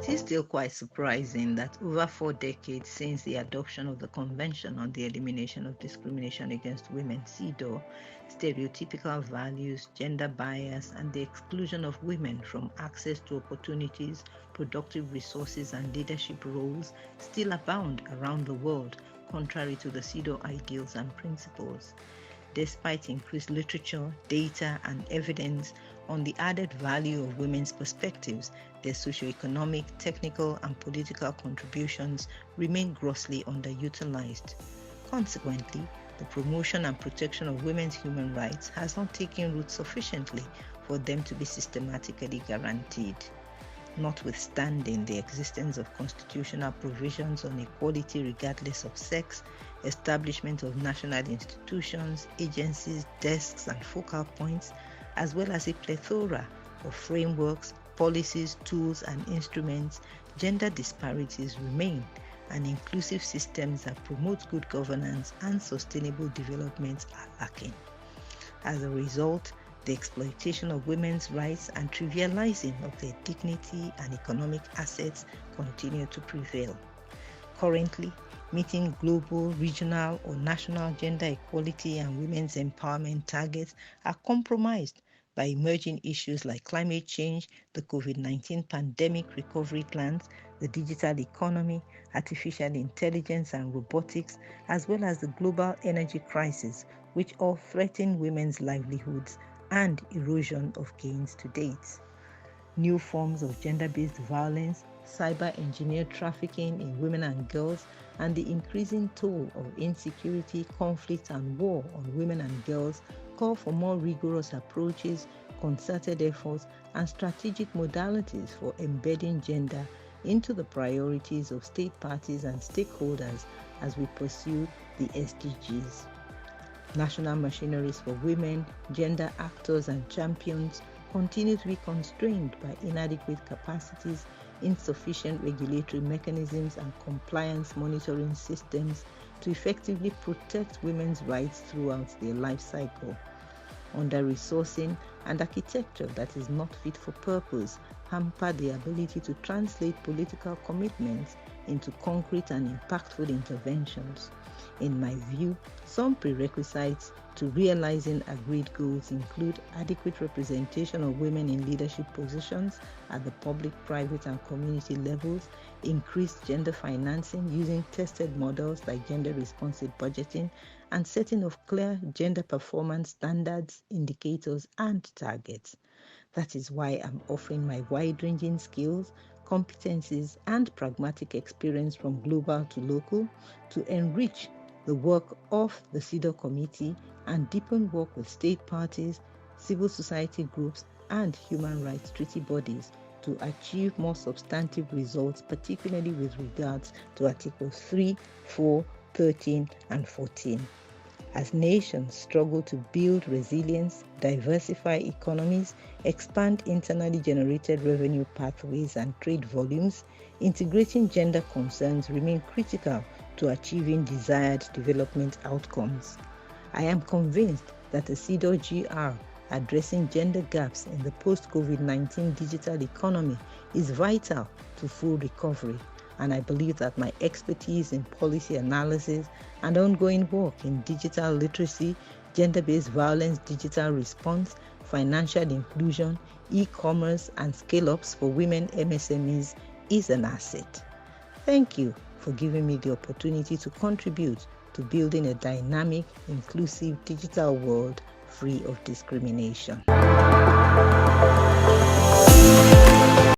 It is still quite surprising that over 4 decades since the adoption of the Convention on the Elimination of Discrimination Against Women, CEDAW, stereotypical values, gender bias, and the exclusion of women from access to opportunities, productive resources, and leadership roles still abound around the world, contrary to the CEDAW ideals and principles. Despite increased literature, data, and evidence on the added value of women's perspectives, their socioeconomic, technical, and political contributions remain grossly underutilized. Consequently, the promotion and protection of women's human rights has not taken root sufficiently for them to be systematically guaranteed. Notwithstanding the existence of constitutional provisions on equality regardless of sex, establishment of national institutions, agencies, desks, and focal points, as well as a plethora of frameworks, policies, tools, and instruments, gender disparities remain, and inclusive systems that promote good governance and sustainable development are lacking. As a result, the exploitation of women's rights and trivializing of their dignity and economic assets continue to prevail. Currently, meeting global, regional, or national gender equality and women's empowerment targets are compromised by emerging issues like climate change, the COVID-19 pandemic recovery plans, the digital economy, artificial intelligence and robotics, as well as the global energy crisis, which all threaten women's livelihoods and erosion of gains to date. New forms of gender-based violence, cyber-engineered trafficking in women and girls, and the increasing toll of insecurity, conflict, and war on women and girls call for more rigorous approaches, concerted efforts, and strategic modalities for embedding gender into the priorities of state parties and stakeholders as we pursue the SDGs. National machineries for women, gender actors, and champions continue to be constrained by inadequate capacities, insufficient regulatory mechanisms, and compliance monitoring systems to effectively protect women's rights throughout their life cycle. Under-resourcing and architecture that is not fit for purpose hamper the ability to translate political commitments into concrete and impactful interventions. In my view, some prerequisites to realizing agreed goals include adequate representation of women in leadership positions at the public, private, and community levels, increased gender financing using tested models like gender-responsive budgeting, and setting of clear gender performance standards, indicators, and targets. That is why I'm offering my wide-ranging skills, competencies, and pragmatic experience from global to local to enrich the work of the CEDAW committee and deepen work with state parties, civil society groups, and human rights treaty bodies to achieve more substantive results, particularly with regards to Articles 3, 4, 13, and 14. As nations struggle to build resilience, diversify economies, expand internally generated revenue pathways and trade volumes, integrating gender concerns remain critical to achieving desired development outcomes. I am convinced that the CEDAW GR addressing gender gaps in the post-COVID-19 digital economy is vital to full recovery, and I believe that my expertise in policy analysis and ongoing work in digital literacy, gender-based violence digital response, financial inclusion, e-commerce, and scale-ups for women MSMEs is an asset. Thank you for giving me the opportunity to contribute to building a dynamic, inclusive digital world free of discrimination.